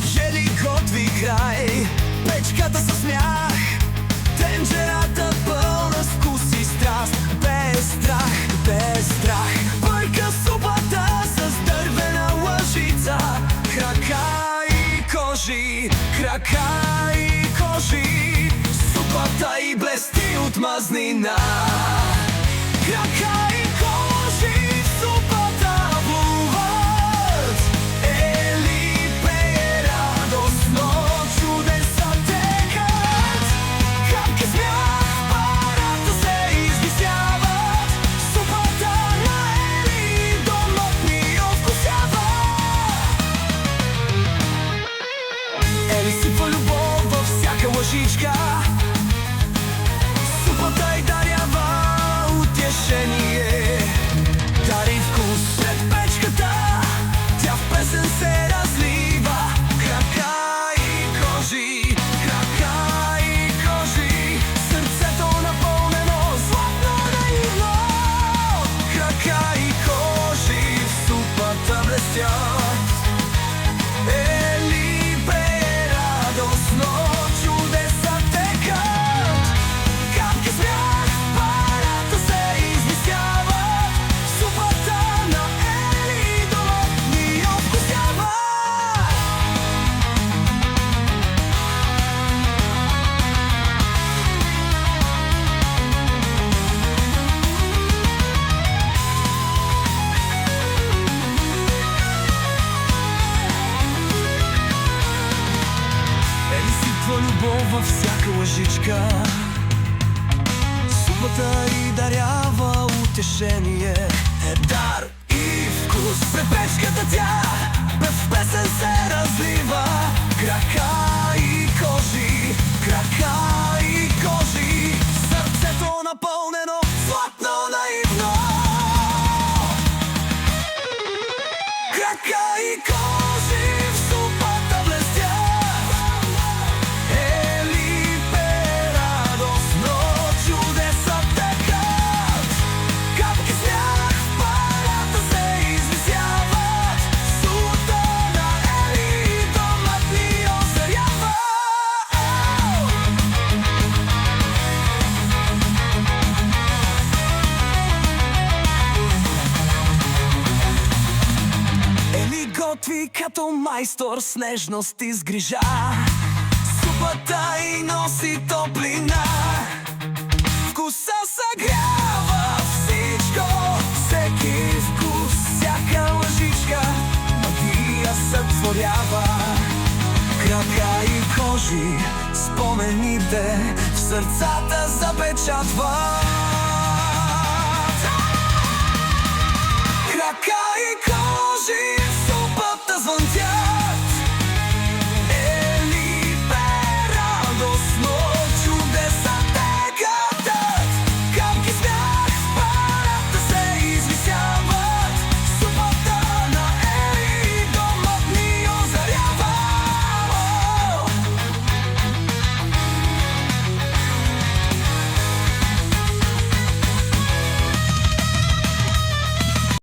Жели готви край печката със смях, тенджерата пълна с вкус и страст. Без страх, без страх, бърка супата с дървена лъжица. Крака и кожи, крака и кожи, супата и блести от мазнина. Крака и кожи, супата плуват. Ели пее радостно, чудеса текат. Капки смях в парата се извисяват. Супата на Ели домът ми откусява. Ели сипва любов във всяка лъжичка. Супата й дарява утешение, дари вкус след печката. Тя в песен се разлива. Крака и кожи, крака и кожи, сърцето напълнено златно наивно. Крака и кожи в супата блестят. Ели пее радостно, чудеса текат. Капки смях в парата се извисяват. Супата на Ели домът ни откусява. Ели сипва любов във всяка лъжичка. Супата й дарява утешение, дар и вкус. Пред печката тя в песен се разлива. Крака и кожи, крака и кожи, сърцето напълнено златно наивно. Крака и кожи в супата блестят. Ели пее радостно, чудеса текат. Капки смях в парата се извисяват. Супата на Ели домът ни озарява. Ели готви като майстор с нежност и с грижа. Супата й носи топлина. Вкуса съгрява всичко, всеки вкус, всяка лъжичка. Магия сътворява. Крака и кожи, спомените в сърцата запечатва.